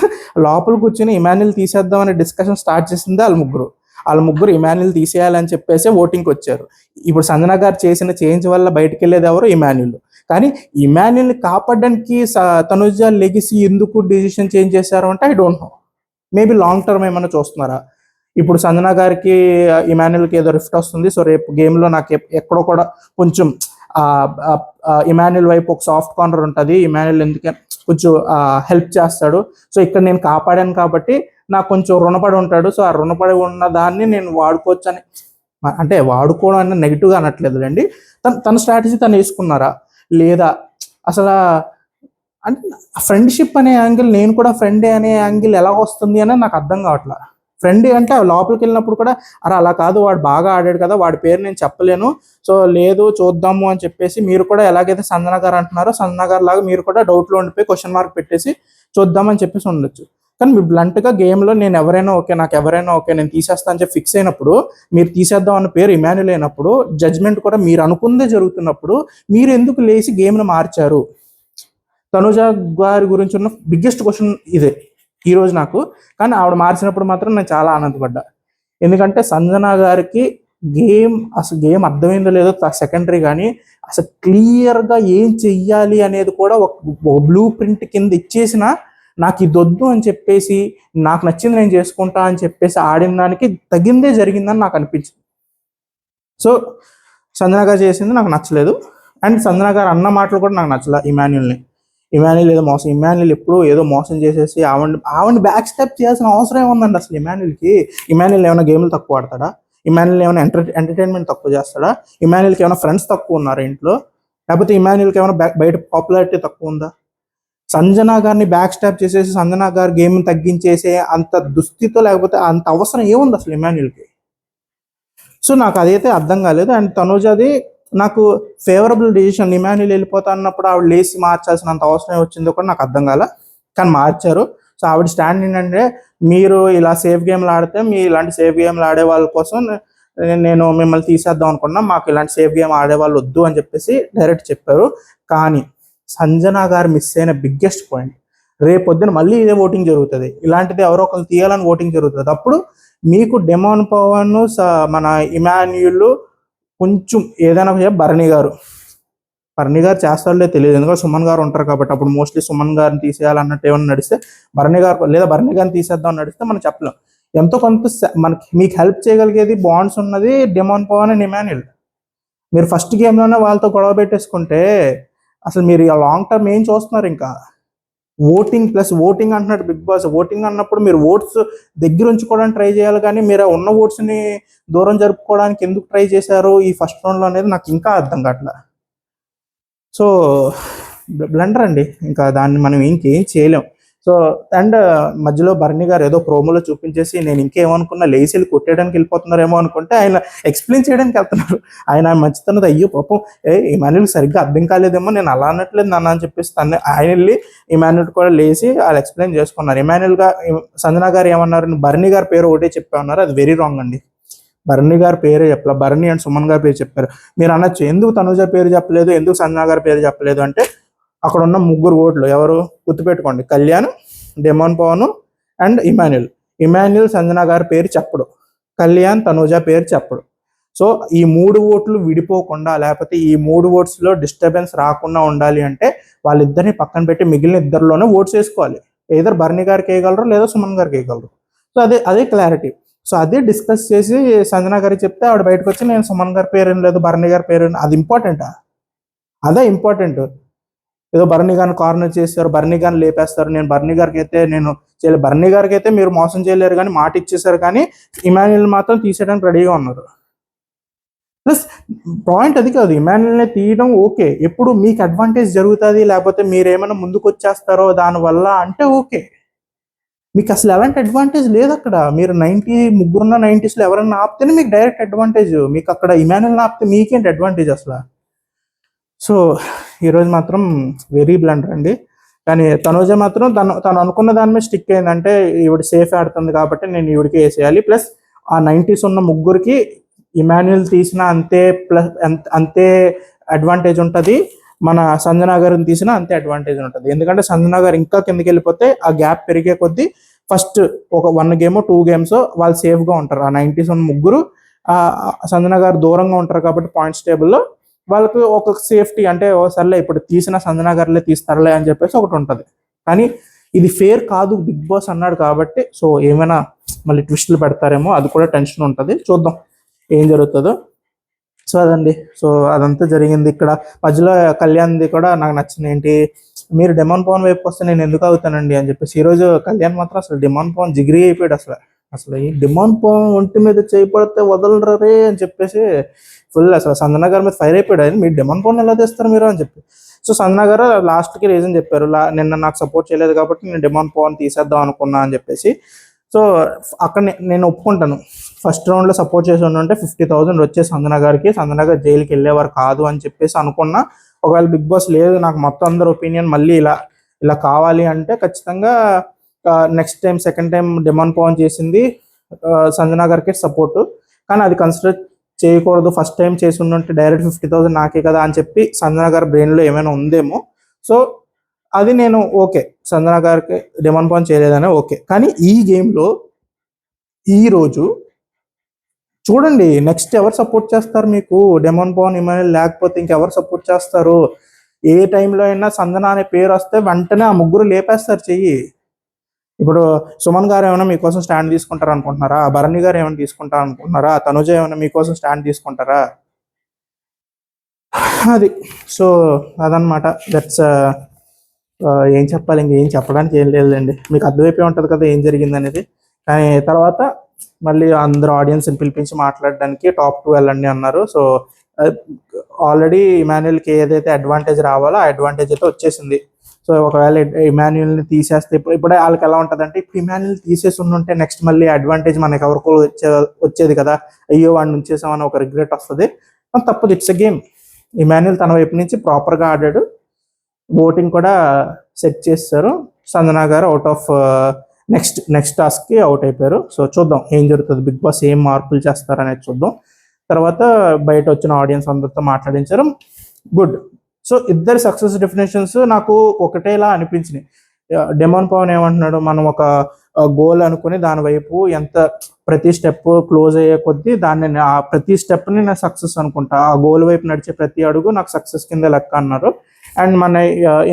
లోపల కూర్చొని ఇమాన్యుల్ తీసేద్దామనే డిస్కషన్ స్టార్ట్ చేసింది వాళ్ళ ముగ్గురు ఇమాన్యుల్ తీసేయాలని చెప్పేసి ఓటింగ్కి వచ్చారు. ఇప్పుడు సంజన గారు చేసిన చేంజ్ వల్ల బయటకు వెళ్ళేది ఎవరు, ఇమాన్యుల్. కానీ ఇమాన్యుల్ని కాపాడడానికి తనుజ లెగసీ ఎందుకు డిసిషన్ చేంజ్ చేశారు అంటే I don't know, maybe long term ఏమైనా చూస్తున్నారా. ఇప్పుడు సంజన గారికి ఇమాన్యుల్కి ఏదో రిఫ్ట్ వస్తుంది, సో రేపు గేమ్లో నాకు ఎక్కడో కూడా కొంచెం ఇమాన్యుల్ వైపు ఒక సాఫ్ట్ కార్నర్ ఉంటుంది, ఇమాన్యుల్ ఎందుకే కొంచెం హెల్ప్ చేస్తాడు, సో ఇక్కడ నేను కాపాడాను కాబట్టి నాకు కొంచెం రుణపడి ఉంటాడు, సో ఆ రుణపడి ఉన్న దాన్ని నేను వాడుకోవచ్చు అని, అంటే వాడుకోవడం అన్న నెగిటివ్గా అనట్లేదు అండి, తన స్ట్రాటజీ తను వేసుకున్నారా లేదా అసలు అంటే ఫ్రెండ్షిప్ అనే యాంగిల్, నేను కూడా ఫ్రెండే అనే యాంగిల్ ఎలా వస్తుంది అని నాకు అర్థం కావట్లా. ఫ్రెండ్ అంటే లోపలికి వెళ్ళినప్పుడు కూడా అరే అలా కాదు, వాడు బాగా ఆడాడు కదా, వాడి పేరు నేను చెప్పలేను, సో లేదు చూద్దాము అని చెప్పేసి మీరు కూడా ఎలాగైతే సంజన గారు అంటున్నారో సంజన గారు లాగా మీరు కూడా డౌట్లో ఉండిపోయి క్వశ్చన్ మార్క్ పెట్టేసి చూద్దామని చెప్పేసి ఉండొచ్చు. కానీ మీరు బ్లంట్గా గేమ్లో నేను ఎవరైనా ఓకే, నాకు ఎవరైనా ఓకే, నేను తీసేస్తా అని చెప్పి ఫిక్స్ అయినప్పుడు, మీరు తీసేద్దాం అన్న పేరు ఇమాన్యుల్ అయినప్పుడు, జడ్జ్మెంట్ కూడా మీరు అనుకుందే జరుగుతున్నప్పుడు మీరు ఎందుకు లేచి గేమ్ను మార్చారు? తనుజ గారి గురించి ఉన్న బిగ్గెస్ట్ క్వశ్చన్ ఇదే ఈరోజు నాకు. కానీ ఆవిడ మార్చినప్పుడు మాత్రం నేను చాలా ఆనందపడ్డా. ఎందుకంటే సంజన గారికి అసలు గేమ్ అర్థమైందో లేదో సెకండరీ, కానీ అసలు క్లియర్గా ఏం చెయ్యాలి అనేది కూడా ఒక బ్లూ ప్రింట్ కింద ఇచ్చేసిన, నాకు ఇది వద్దు అని చెప్పేసి నాకు నచ్చింది నేను చేసుకుంటా అని చెప్పేసి ఆడిన దానికి తగిందే జరిగిందని నాకు అనిపించింది. సో సంజన గారు చేసింది నాకు నచ్చలేదు. అండ్ సంజన గారు అన్న మాటలు కూడా నాకు నచ్చలేదు. ఇమాన్యుల్ ఏదో మోసం, ఇమాన్యుల్ ఎప్పుడు ఏదో మోసం చేసేసి ఆవిడ బ్యాక్ స్టెప్ చేయాల్సిన అవసరం ఏముందండి అసలు ఇమాన్యుల్కి? ఇమాన్యుల్ ఏమైనా గేమ్లు తక్కువ ఆడతాడా? ఇమాన్యుల్ ఏమైనా ఎంటర్టైన్మెంట్ తక్కువ చేస్తాడా? ఇమాన్యుల్కి ఏమైనా ఫ్రెండ్స్ తక్కువ ఉన్నారా ఇంట్లో? లేకపోతే ఇమాన్యుల్కి ఏమైనా బయట పాపులారిటీ తక్కువ ఉందా? సంజన గారిని బ్యాక్ స్టాప్ చేసేసి సంజన గారి గేమ్ తగ్గించేసే అంత దుస్థితో లేకపోతే అంత అవసరం ఏముంది అసలు ఇమాన్యుల్కి? సో నాకు అదైతే అర్థం కాలేదు. అండ్ తనుజది నాకు ఫేవరబుల్ డిసిషన్. ఇమాన్యుల్ వెళ్ళిపోతా అన్నప్పుడు ఆవిడ లేచి మార్చాల్సినంత అవసరం వచ్చిందో కూడా నాకు అర్థం కాల, కానీ మార్చారు. సో ఆవిడ స్టాండ్ ఏంటంటే, మీరు ఇలా సేఫ్ గేమ్లు ఆడితే, మీ ఇలాంటి సేఫ్ గేమ్లు ఆడే వాళ్ళ కోసం నేను మిమ్మల్ని తీసేద్దాం అనుకున్నా, మాకు ఇలాంటి సేఫ్ గేమ్ ఆడేవాళ్ళు వద్దు అని చెప్పేసి డైరెక్ట్ చెప్పారు. కానీ సంజన గారు మిస్ అయిన బిగ్గెస్ట్ పాయింట్, రేపొద్దున మళ్ళీ ఇదే ఓటింగ్ జరుగుతుంది, ఇలాంటిది ఎవరో ఒకరు తీయాలని ఓటింగ్ జరుగుతుంది. అప్పుడు మీకు డెమాన్ పవన్, మన ఇమాన్యుల్, కొంచెం ఏదైనా భరణి గారు చేస్తారులే తెలియదు, ఎందుకంటే సుమన్ గారు ఉంటారు కాబట్టి. అప్పుడు మోస్ట్లీ సుమన్ గారిని తీసేయాలన్నట్టు ఏమన్నా నడిస్తే, భరణి గారిని తీసేద్దాం నడిస్తే మనం చెప్పలేం. ఎంతో కొంత మనకి మీకు హెల్ప్ చేయగలిగేది బాండ్స్ ఉన్నది డెమాన్ పవన్ అండ్ ఇమాన్యుల్. మీరు ఫస్ట్ గేమ్లోనే వాళ్ళతో గొడవ పెట్టేసుకుంటే అసలు మీరు లాంగ్ టర్మ్ ఏం చూస్తున్నారు? ఇంకా ఓటింగ్ అంటున్నాడు బిగ్ బాస్. ఓటింగ్ అన్నప్పుడు మీరు ఓట్స్ దగ్గర ఉంచుకోవడానికి ట్రై చేయాలి, కానీ మీరు ఉన్న ఓట్స్ని దూరం జరుపుకోవడానికి ఎందుకు ట్రై చేశారు ఈ ఫస్ట్ రౌండ్లో అనేది నాకు ఇంకా అర్థం కావట్లేదు. సో బ్లండర్ అండి, ఇంకా దాన్ని మనం ఇంకేం చేయలేం. సో అండ్ మధ్యలో భరణి గారు ఏదో ప్రోమోలో చూపించేసి నేను ఇంకేమనుకున్నా లేసీలు కొట్టేయడానికి వెళ్ళిపోతున్నారేమో అనుకుంటే ఆయన ఎక్స్ప్లెయిన్ చేయడానికి వెళ్తున్నారు. ఆయన మంచితనది, అయ్యో పాపం ఇమాన్యుల్ సరిగ్గా అర్థం కాలేదేమో, నేను అలా అనట్లేదు నాన్న అని చెప్పేసి ఆయన వెళ్ళి ఇమాన్యుల్ కూడా లేచి వాళ్ళు ఎక్స్ప్లెయిన్ చేసుకున్నారు. సంజన గారు ఏమన్నారు, భరణి గారి పేరు ఒకటే చెప్పామన్నారు, అది వెరీ రాంగ్ అండి. భరణి గారి పేరే చెప్పలే, భరణి అండ్ సుమన్ గారి పేరు చెప్పారు. మీరు అనొచ్చు ఎందుకు తనుజ పేరు చెప్పలేదు, ఎందుకు సంజన గారి పేరు చెప్పలేదు అంటే, అక్కడ ఉన్న 3 ఓట్లు ఎవరు గుర్తుపెట్టుకోండి, Kalyan, Demon Pavan and Emmanuel Sanjana గారి పేరు చెప్పడు, కళ్యాణ్ తనుజ పేరు చెప్పడు. సో ఈ 3 ఓట్లు విడిపోకుండా, లేకపోతే ఈ 3 ఓట్స్లో డిస్టర్బెన్స్ రాకుండా ఉండాలి అంటే వాళ్ళిద్దరిని పక్కన పెట్టి మిగిలిన ఇద్దరిలోనే ఓట్స్ వేసుకోవాలి. ఏదర్ భరణి గారికి వేయగలరు లేదా సుమన్ గారికి వేయగలరు. సో అదే క్లారిటీ. సో అదే డిస్కస్ చేసి సంజన గారికి చెప్తే ఆవిడ బయటకు వచ్చి నేను సుమన్ గారి పేరు లేదు, భరణి గారి పేరు, అది ఇంపార్టెంటా? అదే ఇంపార్టెంట్. ఏదో భరణి గారిని కార్నర్ చేస్తారు, భరణి గారిని లేపేస్తారు. నేను భరణి గారికి అయితే భరణి గారికి అయితే మీరు మోసం చేయలేరు, కానీ మాట ఇచ్చేసారు, కానీ ఇమాన్యుల్ మాత్రం తీసేయడానికి రెడీగా ఉన్నారు. ప్లస్ పాయింట్ అది కాదు, ఇమాన్యుల్ని తీయడం ఓకే, ఎప్పుడు మీకు అడ్వాంటేజ్ జరుగుతుంది లేకపోతే మీరేమైనా ముందుకు వచ్చేస్తారో దానివల్ల అంటే ఓకే. మీకు అసలు ఎలాంటి అడ్వాంటేజ్ లేదు అక్కడ. మీరు 90s ఎవరైనా ఆపితేనే మీకు డైరెక్ట్ అడ్వాంటేజ్. మీకు అక్కడ ఇమాన్యుల్ని ఆపితే మీకేంటి అడ్వాంటేజ్ అసలు? సో ఈరోజు మాత్రం వెరీ బ్లండర్ అండి. కానీ తనుజ మాత్రం తను అనుకున్న దాని మీద స్టిక్ అయిందంటే, ఈవిడ సేఫ్ ఆడుతుంది కాబట్టి నేను ఈవిడికి వేసేయాలి. ప్లస్ ఆ 90s ఉన్న ముగ్గురికి ఇమాన్యుల్ తీసిన అంతే అడ్వాంటేజ్ ఉంటుంది, మన సంజన గారిని తీసినా అంతే అడ్వాంటేజ్ ఉంటుంది. ఎందుకంటే సంజన గారు ఇంకా కిందకి వెళ్ళిపోతే ఆ గ్యాప్ పెరిగే కొద్దీ ఫస్ట్ ఒక 1 గేమ్ 2 గేమ్స్ వాళ్ళు సేఫ్గా ఉంటారు. ఆ 90s ఉన్న ముగ్గురు సంజన గారు దూరంగా ఉంటారు కాబట్టి పాయింట్స్ టేబుల్లో వాళ్ళకి ఒక సేఫ్టీ, అంటే సర్లే ఇప్పుడు తీసిన సంజన గారులే తీస్తారులే అని చెప్పేసి ఒకటి ఉంటుంది. కానీ ఇది ఫేర్ కాదు బిగ్ బాస్ అన్నాడు కాబట్టి, సో ఏమైనా మళ్ళీ ట్విస్టులు పెడతారేమో, అది కూడా టెన్షన్ ఉంటుంది. చూద్దాం ఏం జరుగుతుందో. సో అదండి, సో అదంతా జరిగింది. ఇక్కడ మధ్యలో కళ్యాణ్ది కూడా నాకు నచ్చింది ఏంటి, మీరు డెమాన్ పవన్ వైపు వస్తే నేను ఎందుకు అవుతానండి అని చెప్పేసి. ఈరోజు కళ్యాణ్ మాత్రం అసలు డెమాన్ పవన్ జిగిరి అయిపోయాడు. అసలు ఈ డెమాన్ పవన్ ఒంటి మీద చేయబడితే వదలరే అని చెప్పేసి ఫుల్ అసలు సంజన గారి మీద ఫైర్ అయిపోయాడు. మీరు డెమాన్ పవన్ ఎలా తెస్తారు మీరు అని చెప్పి. సో సంజన గారు లాస్ట్కి రీజన్ చెప్పారు, నిన్న నాకు సపోర్ట్ చేయలేదు కాబట్టి నేను డెమాన్ పవన్ తీసేద్దాం అనుకున్నా అని చెప్పేసి. సో అక్కడ నేను ఒప్పుకుంటాను, ఫస్ట్ రౌండ్లో సపోర్ట్ చేసి ఉంటే 50,000 వచ్చే సంజన గారికి, సంజన గారు జైలుకి వెళ్ళేవారు కాదు అని చెప్పేసి అనుకున్నా. ఒకవేళ బిగ్ బాస్ లేదు నాకు మొత్తం అందరి ఒపీనియన్ మళ్ళీ ఇలా ఇలా కావాలి అంటే ఖచ్చితంగా next time second time Demon Pavan చేసింది సంజన గారికి సపోర్ట్, కానీ అది కన్సిడర్ చేయకూడదు. ఫస్ట్ టైం చేసి ఉంటే డైరెక్ట్ 50,000 నాకే కదా అని చెప్పి సంజన గారి బ్రెయిన్లో ఏమైనా ఉందేమో. సో అది నేను ఓకే, సంజన గారికి డిమాండ్ పవన్ చేయలేదనే ఓకే. కానీ ఈ గేమ్లో ఈరోజు చూడండి నెక్స్ట్ ఎవరు సపోర్ట్ చేస్తారు మీకు, డెమాన్ పవన్ ఇమాన్యుల్ లేకపోతే ఇంకెవరు సపోర్ట్ చేస్తారు? ఏ టైంలో అయినా సంజన అనే పేరు వస్తే వెంటనే ఆ ముగ్గురు లేపేస్తారు చెయ్యి. ఇప్పుడు సుమన్ గారు ఏమైనా మీకోసం స్టాండ్ తీసుకుంటారు అనుకుంటున్నారా? భరణి గారు ఏమైనా తీసుకుంటారు అనుకుంటున్నారా? తనుజ ఏమైనా మీకోసం స్టాండ్ తీసుకుంటారా? అది సో అదనమాట. దట్స్ ఏం చెప్పాలి, ఇంకేం చెప్పడానికి ఏం లేదండి, మీకు అర్థమైపోయి ఉంటుంది కదా ఏం జరిగింది అనేది. కానీ తర్వాత మళ్ళీ అందరూ ఆడియన్స్ని పిలిపించి మాట్లాడడానికి టాప్ 2 వెళ్ళండి అన్నారు. సో ఆల్రెడీ ఇమాన్యుల్కి ఏదైతే అడ్వాంటేజ్ రావాలో ఆ అడ్వాంటేజ్ అయితే వచ్చేసింది. సో ఒకవేళ ఇమాన్యుల్ని తీసేస్తే ఇప్పుడే వాళ్ళకి ఎలా ఉంటుంది అంటే, ఇప్పుడు ఇమాన్యుల్ తీసేసి ఉంటే నెక్స్ట్ మళ్ళీ అడ్వాంటేజ్ మనకి ఎవరికో వచ్చేది కదా, అయ్యో వాడిని ఉంచేసామని ఒక రిగ్రెట్ వస్తుంది. తప్పదు, ఇట్స్ ఎ గేమ్. ఇమాన్యుల్ తన వైపు నుంచి ప్రాపర్గా ఆడాడు, ఓటింగ్ కూడా సెట్ చేస్తారు. సంజన గారు అవుట్ ఆఫ్ నెక్స్ట్ టాస్క్కి అవుట్ అయిపోయారు. సో చూద్దాం ఏం జరుగుతుంది, బిగ్ బాస్ ఏం మార్పులు చేస్తారనేది చూద్దాం. తర్వాత బయట వచ్చిన ఆడియన్స్ అందరితో మాట్లాడించారు, గుడ్. సో ఇద్దరు సక్సెస్ డెఫినేషన్స్ నాకు ఒకటేలా అనిపించినాయి. డెమాన్ పవన్ ఏమంటున్నాడు, మనం ఒక గోల్ అనుకుని దాని వైపు ఎంత ప్రతి స్టెప్ క్లోజ్ అయ్యే కొద్దీ దాన్ని ఆ ప్రతి స్టెప్ని నేను సక్సెస్ అనుకుంటా, ఆ గోల్ వైపు నడిచే ప్రతి అడుగు నాకు సక్సెస్ కింద లెక్క అన్నారు. అండ్ మన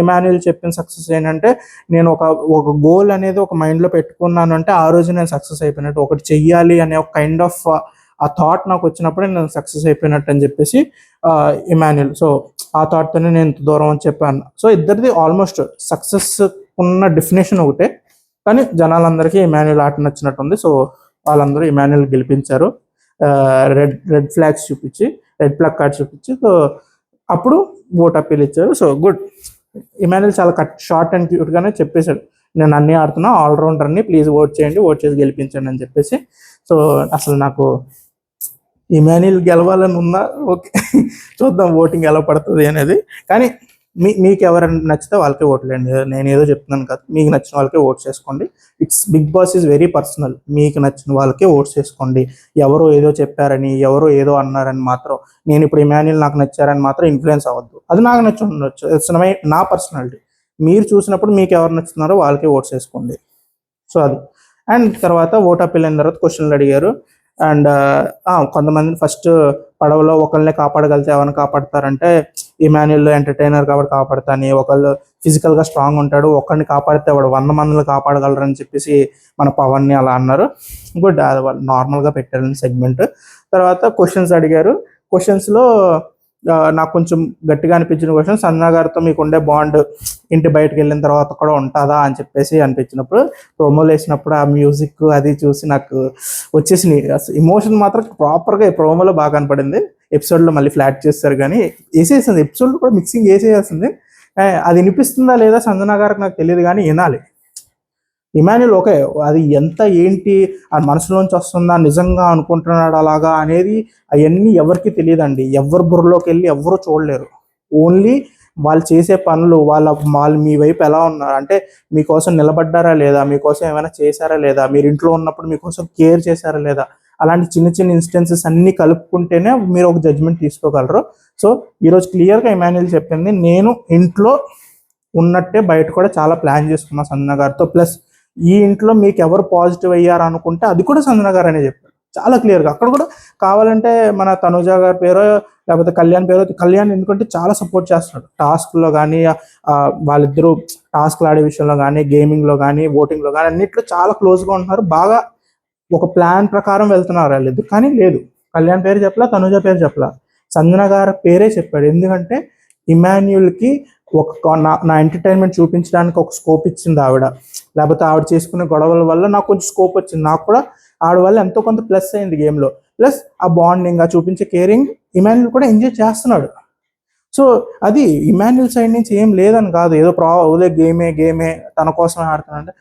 ఇమాన్యుల్ చెప్పిన సక్సెస్ ఏంటంటే, నేను ఒక గోల్ అనేది ఒక మైండ్లో పెట్టుకున్నాను అంటే ఆ రోజు నేను సక్సెస్ అయిపోయినట్టు, ఒకటి చెయ్యాలి అనే ఒక కైండ్ ఆఫ్ ఆ థాట్ నాకు వచ్చినప్పుడే నేను సక్సెస్ అయిపోయినట్టు అని చెప్పేసి ఇమాన్యుల్. సో ఆ థాట్తోనే నేను ఇంత దూరం అని చెప్పాను. సో ఇద్దరిది ఆల్మోస్ట్ సక్సెస్ ఉన్న డెఫినేషన్ ఒకటే, కానీ జనాలందరికీ ఇమాన్యుల్ ఆట నచ్చినట్టుంది. సో వాళ్ళందరూ ఇమాన్యుల్ గెలిపించారు, రెడ్ ఫ్లాగ్స్ చూపించి, రెడ్ ప్లగ్ కార్డ్ చూపించి. సో అప్పుడు ఓట్ అప్పీల్ ఇచ్చారు. సో గుడ్, ఇమాన్యుల్ చాలా షార్ట్ అండ్ క్యూట్గానే చెప్పేశాడు, నేను అన్నీ ఆడుతున్నా, ఆల్రౌండర్ని, ప్లీజ్ ఓట్ చేయండి, ఓట్ చేసి గెలిపించండి అని చెప్పేసి. సో అసలు నాకు ఇమాన్యుల్ గెలవాలని ఉన్నా ఓకే, చూద్దాం ఓటింగ్ ఎలా పడుతుంది అనేది. కానీ మీకు ఎవరైనా నచ్చితే వాళ్ళకే ఓట్లేండి, నేను ఏదో చెప్తున్నాను కదా, మీకు నచ్చిన వాళ్ళకే ఓట్ చేసుకోండి. It's Bigg Boss is very personal, మీకు నచ్చిన వాళ్ళకే ఓట్ చేసుకోండి. ఎవరో ఏదో చెప్పారని, ఎవరో ఏదో అన్నారని మాత్రం, నేను ఇప్పుడు ఇమాన్యుల్ నాకు నచ్చారని మాత్రం ఇన్ఫ్లుయెన్స్ అవ్వద్దు. అది నాకు నచ్చి ఉండొచ్చు, ఇట్స్ నా పర్సనాలిటీ. మీరు చూసినప్పుడు మీకు ఎవరు నచ్చుతున్నారో వాళ్ళకే ఓట్ చేసుకోండి. సో అది. అండ్ తర్వాత ఓట్ అప్పీల్ అయిన తర్వాత క్వశ్చన్లు అడిగారు. అండ్ కొంతమందిని ఫస్ట్ పడవలో ఒకళ్ళనే కాపాడగలితే ఎవరిని కాపాడతారంటే, ఇమాన్యుల్ ఎంటర్టైనర్ కాబట్టి కాపాడతాని, ఒకళ్ళు ఫిజికల్గా స్ట్రాంగ్ ఉంటాడు, ఒకరిని కాపాడితే వాడు 100 మందిని కాపాడగలరని చెప్పేసి మన పవన్ని అలా అన్నారు. గుడ్, అది వాళ్ళు నార్మల్గా పెట్టారు సెగ్మెంట్. తర్వాత క్వశ్చన్స్ అడిగారు. క్వశ్చన్స్లో నాకు కొంచెం గట్టిగా అనిపించిన క్వశ్చన్, సంజన గారితో మీకు ఉండే బాండ్ ఇంటి బయటకు వెళ్ళిన తర్వాత కూడా ఉంటుందా అని చెప్పేసి అనిపించినప్పుడు, ప్రోమోలు వేసినప్పుడు ఆ మ్యూజిక్ అది చూసి నాకు వచ్చేసి ఇమోషన్ మాత్రం ప్రాపర్గా ప్రోమోలో బాగా కనపడింది. ఎపిసోడ్లో మళ్ళీ ఫ్లాట్ చేస్తారు కానీ వేసేసింది, ఎపిసోడ్లో కూడా మిక్సింగ్ వేసేసింది. అది వినిపిస్తుందా లేదా సంజన గారికి నాకు తెలియదు, కానీ వినాలి. ఇమాన్యుల్ ఓకే, అది ఎంత ఏంటి ఆ మనసులోంచి వస్తుందా, నిజంగా అనుకుంటున్నాడు అలాగా అనేది అవన్నీ ఎవరికి తెలియదండి. ఎవరి బుర్రలోకి వెళ్ళి ఎవరు చూడలేరు. ఓన్లీ వాళ్ళు చేసే పనులు, వాళ్ళు మీ వైపు ఎలా ఉన్నారు అంటే, మీకోసం నిలబడ్డారా లేదా, మీకోసం ఏమైనా చేశారా లేదా, మీరు ఇంట్లో ఉన్నప్పుడు మీకోసం కేర్ చేశారా లేదా, అలాంటి చిన్న చిన్న ఇన్స్టెన్సెస్ అన్నీ కలుపుకుంటేనే మీరు ఒక జడ్జ్మెంట్ తీసుకోగలరు. సో ఈరోజు క్లియర్గా ఇమాన్యుల్ చెప్పింది, నేను ఇంట్లో ఉన్నట్టే బయట కూడా చాలా ప్లాన్ చేసుకున్నా సంజన గారితో, ప్లస్ ఈ ఇంట్లో మీకు ఎవరు పాజిటివ్ అయ్యారు అనుకుంటే అది కూడా సంజన గారు అనే చెప్పారు చాలా క్లియర్గా. అక్కడ కూడా కావాలంటే మన తనుజ గారి పేరో లేకపోతే కళ్యాణ్ పేరో, కళ్యాణ్ ఎందుకంటే చాలా సపోర్ట్ చేస్తున్నాడు టాస్క్లో కానీ, వాళ్ళిద్దరూ టాస్క్లు ఆడే విషయంలో కానీ, గేమింగ్లో కానీ, ఓటింగ్లో కానీ అన్నిట్లో చాలా క్లోజ్గా ఉంటున్నారు, బాగా ఒక ప్లాన్ ప్రకారం వెళ్తున్నారు వాళ్ళిద్దరు. కానీ లేదు, కళ్యాణ్ పేరు చెప్పలా, తనుజ పేరు చెప్పలా, సంజన గారి పేరే చెప్పాడు. ఎందుకంటే ఇమాన్యుల్కి నా ఎంటర్టైన్మెంట్ చూపించడానికి ఒక స్కోప్ ఇచ్చింది ఆవిడ, లేకపోతే ఆవిడ చేసుకునే గొడవల వల్ల నాకు కొంచెం స్కోప్ వచ్చింది, నాకు కూడా ఆవిడ వల్ల ఎంతో కొంత ప్లస్ అయింది గేమ్లో. ప్లస్ ఆ బాండింగ్, ఆ చూపించే కేరింగ్ ఇమాన్యుల్ కూడా ఎంజాయ్ చేస్తున్నాడు. సో అది ఇమాన్యుల్ సైడ్ నుంచి ఏం లేదని కాదు, ఏదో గేమే తన కోసమే ఆడుతున్నాడు.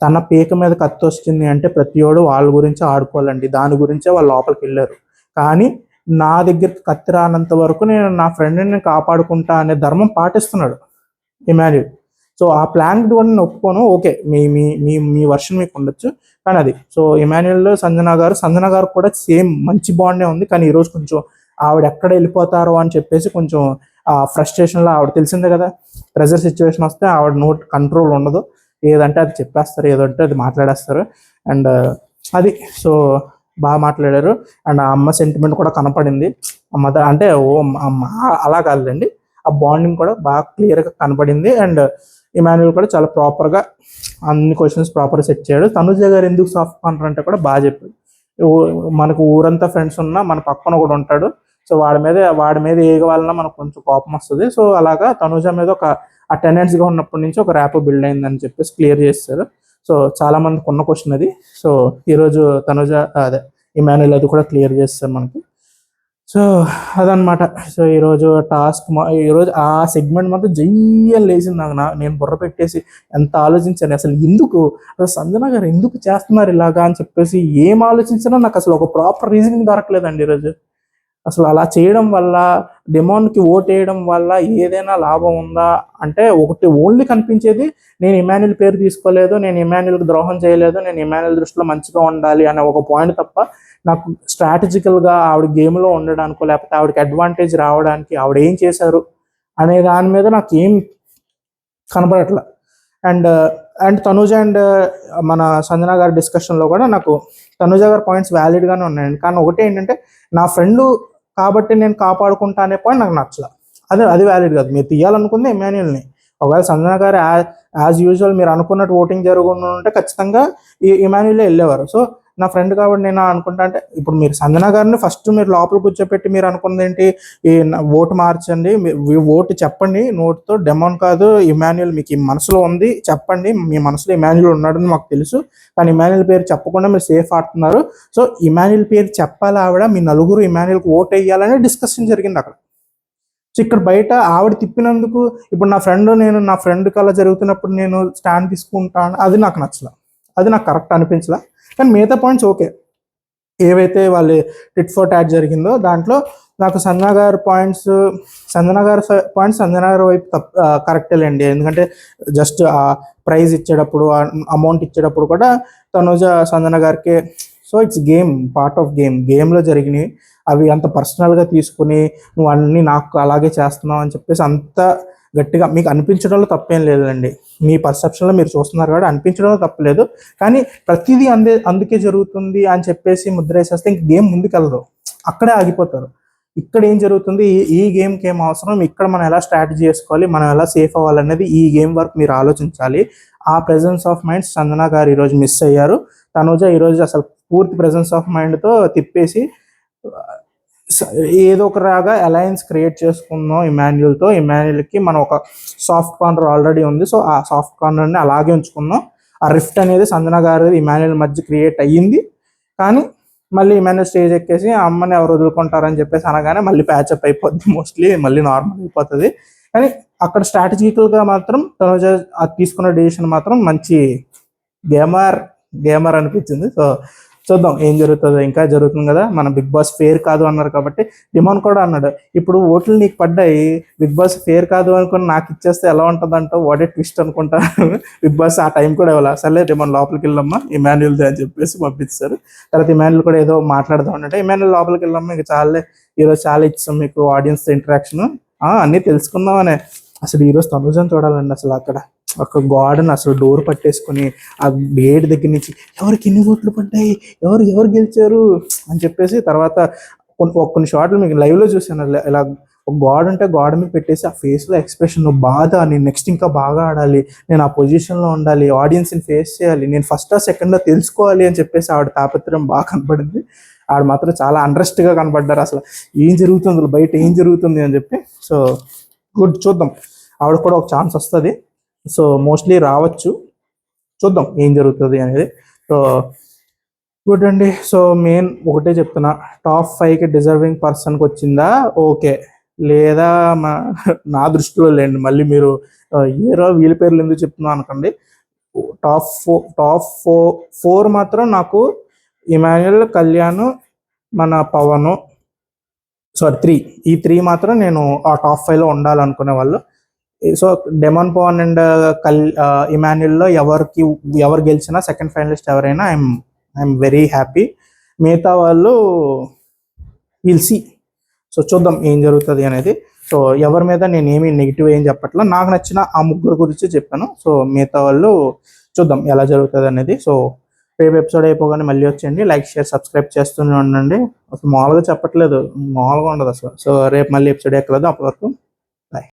తన పీక మీద కత్తి వస్తుంది అంటే ప్రతివాడు వాళ్ళ గురించి ఆడుకోవాలండి, దాని గురించే వాళ్ళు లోపలికి వెళ్ళారు. కానీ నా దగ్గరికి కత్తి రానంత వరకు నేను నా ఫ్రెండ్ని కాపాడుకుంటా అనే ధర్మం పాటిస్తున్నాడు ఇమాన్యుల్. సో ఆ ప్లాన్ కూడా నేను ఒప్పుకోను. ఓకే, మీ మీ మీ మీ వర్షన్ మీకు ఉండొచ్చు, కానీ అది సో ఇమాన్యుల్ సంజన గారు కూడా సేమ్ మంచి బాండే ఉంది. కానీ ఈరోజు కొంచెం ఆవిడ ఎక్కడ వెళ్ళిపోతారో అని చెప్పేసి కొంచెం ఆ ఫ్రస్ట్రేషన్లో, ఆవిడ తెలిసిందే కదా, ప్రెజర్ సిచ్యువేషన్ వస్తే ఆవిడ నోట్ కంట్రోల్ ఉండదు, ఏదంటే అది చెప్పేస్తారు, ఏదంటే అది మాట్లాడేస్తారు. అండ్ అది సో బాగా మాట్లాడారు. అండ్ ఆ అమ్మ సెంటిమెంట్ కూడా కనపడింది. అమ్మ అంటే ఓ అమ్మ అలా కాదులేండి, ఆ బాండింగ్ కూడా బాగా క్లియర్గా కనపడింది. అండ్ ఇమాన్యుల్ కూడా చాలా ప్రాపర్గా అన్ని క్వశ్చన్స్ ప్రాపర్గా సెట్ చేయడు. తనుజ గారు ఎందుకు సాఫ్ట్ కార్నర్ అంటే కూడా బాగా చెప్పాడు. మనకు ఊరంతా ఫ్రెండ్స్ ఉన్నా మన పక్కన కూడా ఉంటాడు, సో వాడి మీద ఏగవాలన్నా మనకు కొంచెం కోపం వస్తుంది. సో అలాగా తనుజ మీద ఒక ఆ టెనెంట్స్గా ఉన్నప్పటి నుంచి ఒక ర్యాప్ బిల్డ్ అయిందని చెప్పేసి క్లియర్ చేస్తారు. సో చాలా మందికి ఉన్న క్వశ్చన్ అది. సో ఈరోజు తనుజ అదే ఇమాన్యుల్ అది కూడా క్లియర్ చేస్తారు మనకి. సో అదనమాట. సో ఈరోజు ఈరోజు ఆ సెగ్మెంట్ మాత్రం జయ్యని లేచింది నాకు. నేను బుర్ర పెట్టేసి ఎంత ఆలోచించాను అసలు ఎందుకు సంజన గారు ఎందుకు చేస్తున్నారు ఇలాగా అని చెప్పేసి ఏం ఆలోచించినా నాకు అసలు ఒక ప్రాపర్ రీజనింగ్ దొరకలేదండి ఈరోజు. అసలు అలా చేయడం వల్ల, డెమోన్కి ఓట్ వేయడం వల్ల ఏదైనా లాభం ఉందా అంటే ఒకటి ఓన్లీ కనిపించేది, నేను ఇమాన్యుల్ పేరు తీసుకోలేదు, నేను ఇమాన్యుల్కి ద్రోహం చేయలేదు, నేను ఇమాన్యుల్ దృష్టిలో మంచిగా ఉండాలి అనే ఒక పాయింట్ తప్ప నాకు స్ట్రాటజికల్గా ఆవిడ గేమ్లో ఉండడానికో లేకపోతే ఆవిడకి అడ్వాంటేజ్ రావడానికి ఆవిడ ఏం చేశారు అనే దాని మీద నాకు ఏం కనపడట్లా. అండ్ తనుజ అండ్ మన సంజన గారి డిస్కషన్లో కూడా నాకు తనుజ గారి పాయింట్స్ వ్యాలిడ్గానే ఉన్నాయండి. కానీ ఒకటి ఏంటంటే నా ఫ్రెండ్ కాబట్టి నేను కాపాడుకుంటా అనే పాయింట్ నాకు నచ్చల. అది వ్యాలిడ్ కాదు. మీరు తీయాలనుకుంది ఇమాన్యుల్ని. ఒకవేళ సంజన గారు యాజ్ యూజువల్ మీరు అనుకున్నట్టు ఓటింగ్ జరుగుతుంటే ఖచ్చితంగా ఇమాన్యులే వెళ్ళేవారు. సో నా ఫ్రెండ్ కాబట్టి నేను అనుకుంటా అంటే, ఇప్పుడు మీరు సంజన గారిని ఫస్ట్ మీరు లోపల కూర్చోపెట్టి మీరు అనుకున్నది ఏంటి, ఈ ఓటు మార్చండి, ఓటు చెప్పండి నోటుతో, డెమోన్ కాదు ఇమాన్యుల్ మీకు ఈ మనసులో ఉంది చెప్పండి, మీ మనసులో ఇమాన్యుల్ ఉన్నాడని మాకు తెలుసు, కానీ ఇమాన్యుల్ పేరు చెప్పకుండా మీరు సేఫ్ ఆడుతున్నారు, సో ఇమాన్యుల్ పేరు చెప్పాలి ఆవిడ, మీ నలుగురు ఇమాన్యుల్కి ఓటు వేయాలని డిస్కషన్ జరిగింది అక్కడ. సో ఇక్కడ బయట ఆవిడ తిప్పినందుకు ఇప్పుడు నా ఫ్రెండ్కి అలా జరుగుతున్నప్పుడు నేను స్టాండ్ తీసుకుంటాను, అది నాకు నచ్చల, అది నాకు కరెక్ట్ అనిపించలా. కానీ మిగతా పాయింట్స్ ఓకే, ఏవైతే వాళ్ళు టిట్ ఫర్ టాట్ జరిగిందో దాంట్లో నాకు సంజన గారి పాయింట్స్ సంజన గారి వైపు కరెక్టేలేండి. ఎందుకంటే జస్ట్ ఆ ప్రైజ్ ఇచ్చేటప్పుడు, అమౌంట్ ఇచ్చేటప్పుడు కూడా తనుజ సంజన గారికి, so it's game, part of గేమ్లో జరిగినాయి అవి అంత పర్సనల్గా తీసుకుని నువ్వు అన్నీ నాకు అలాగే చేస్తున్నావు అని చెప్పేసి అంత గట్టిగా మీకు అనిపించడంలో తప్పేం లేదండి. మీ పర్సెప్షన్లో మీరు చూస్తున్నారు కాబట్టి అనిపించడంలో తప్పలేదు. కానీ ప్రతిదీ అందుకే జరుగుతుంది అని చెప్పేసి ముద్ర వేసేస్తే ఇంక గేమ్ ముందుకెళ్ళదు, అక్కడే ఆగిపోతారు. ఇక్కడ ఏం జరుగుతుంది, ఈ గేమ్కి ఏం అవసరం, ఇక్కడ మనం ఎలా స్ట్రాటజీ చేసుకోవాలి, మనం ఎలా సేఫ్ అవ్వాలనేది ఈ గేమ్ వరకు మీరు ఆలోచించాలి. ఆ ప్రెజెన్స్ ఆఫ్ మైండ్ సంజన గారు ఈరోజు మిస్ అయ్యారు. తనుజ ఈరోజు అసలు పూర్తి ప్రెజెన్స్ ఆఫ్ మైండ్తో తిప్పేసి ఏదో ఒక రాగా అలయన్స్ క్రియేట్ చేసుకుందాం ఇమాన్యుల్తో, ఇమాన్యుల్కి మనం ఒక సాఫ్ట్ కార్నర్ ఆల్రెడీ ఉంది, సో ఆ సాఫ్ట్ కార్నర్ని అలాగే ఉంచుకుందాం. ఆ రిఫ్ట్ అనేది సంజన గారు ఇమాన్యుల్ మధ్య క్రియేట్ అయ్యింది, కానీ మళ్ళీ ఇమాన్యుల్ స్టేజ్ ఎక్కేసి ఆ అమ్మని ఎవరు వదులుకుంటారని చెప్పేసి అనగానే మళ్ళీ ప్యాచప్ అయిపోద్ది, మోస్ట్లీ మళ్ళీ నార్మల్ అయిపోతుంది. కానీ అక్కడ స్ట్రాటజికల్గా మాత్రం తనుజ తీసుకున్న డెసిషన్ మాత్రం మంచి గేమర్ అనిపించింది. సో చూద్దాం ఏం జరుగుతుందో, ఇంకా జరుగుతుంది కదా. మన బిగ్ బాస్ ఫేర్ కాదు అన్నారు కాబట్టి డిమాన్ కూడా అన్నాడు, ఇప్పుడు ఓట్లు నీకు పడ్డాయి, బిగ్ బాస్ ఫేర్ కాదు అనుకుని నాకు ఇచ్చేస్తే ఎలా ఉంటుంది అంటావు, వాట్ ఏ ట్విస్ట్ అనుకుంటా. బిగ్ బాస్ ఆ టైం కూడా ఇవ్వాలి, సర్లే డిమాన్ లోపలికి వెళ్ళమ్మా ఇమాన్యుల్దే అని చెప్పేసి పంపిస్తారు. తర్వాత ఇమాన్యుల్ కూడా ఏదో మాట్లాడదాం అంటే, ఇమాన్యుల్ లోపలికి వెళ్ళమ్మా, ఇక చాలే ఈరోజు చాలా ఇచ్చాం మీకు ఆడియన్స్ ఇంటరాక్షన్ అన్నీ తెలుసుకుందామనే. అసలు ఈరోజు తనుజని చూడాలండి, అసలు అక్కడ ఒక గార్డెన్ అసలు డోర్ పట్టేసుకుని ఆ గేట్ దగ్గర నుంచి ఎవరికి ఎన్ని ఓట్లు పడ్డాయి, ఎవరు గెలిచారు అని చెప్పేసి, తర్వాత కొన్ని షార్ట్లు మీకు లైవ్లో చూసాను, ఇలా ఒక గాడ్ ఉంటే గాడ్ మీద పెట్టేసి ఆ ఫేస్లో ఎక్స్ప్రెషన్ బాధ, నేను నెక్స్ట్ ఇంకా బాగా ఆడాలి, నేను ఆ పొజిషన్లో ఉండాలి, ఆడియన్స్ని ఫేస్ చేయాలి, నేను ఫస్ట్ సెకండ్లో తెలుసుకోవాలి అని చెప్పేసి ఆవిడ తాపత్రయం బాగా కనపడింది. ఆవిడ మాత్రం చాలా అంట్రెస్ట్గా కనపడ్డారు, అసలు ఏం జరుగుతుంది బయట ఏం జరుగుతుంది అని చెప్పి. సో గుడ్, చూద్దాం ఆవిడ కూడా ఒక ఛాన్స్ వస్తుంది, సో మోస్ట్లీ రావచ్చు, చూద్దాం ఏం జరుగుతుంది అనేది. సో గుడ్ అండి. సో మెయిన్ ఒకటే చెప్తున్నా, టాప్ 5కి డిజర్వింగ్ పర్సన్కి వచ్చిందా ఓకే, లేదా నా దృష్టిలో లేండి, మళ్ళీ మీరు ఏరో వీళ్ళ పేర్లు ఎందుకు చెప్తున్నా అనుకోండి, టాప్ ఫోర్ మాత్రం నాకు ఇమాన్యుయల్, కళ్యాణ్, మన పవన్, సారీ ఈ త్రీ మాత్రం నేను ఆ టాప్ 5లో ఉండాలనుకునే వాళ్ళు. సో డెమాన్ పవన్ అండ్ ఇమాన్యుయల్లో ఎవరు గెలిచినా సెకండ్ ఫైనలిస్ట్ ఎవరైనా ఐఎమ్ వెరీ హ్యాపీ. మిగతా వాళ్ళు విల్ సి. సో చూద్దాం ఏం జరుగుతుంది అనేది. సో ఎవరి మీద నేను ఏమీ నెగిటివ్ ఏం చెప్పట్లా, నాకు నచ్చిన ఆ ముగ్గురు గురించి చెప్పాను. సో మిగతా వాళ్ళు చూద్దాం ఎలా జరుగుతుంది అనేది. సో రేపు ఎపిసోడ్ అయిపోగానే మళ్ళీ వచ్చేయండి, లైక్ షేర్ సబ్స్క్రైబ్ చేస్తూనే ఉండండి. అసలు మామూలుగా చెప్పట్లేదు, మామూలుగా ఉండదు అసలు. సో రేపు మళ్ళీ ఎపిసోడ్ ఎక్కలేదు, అప్పటి వరకు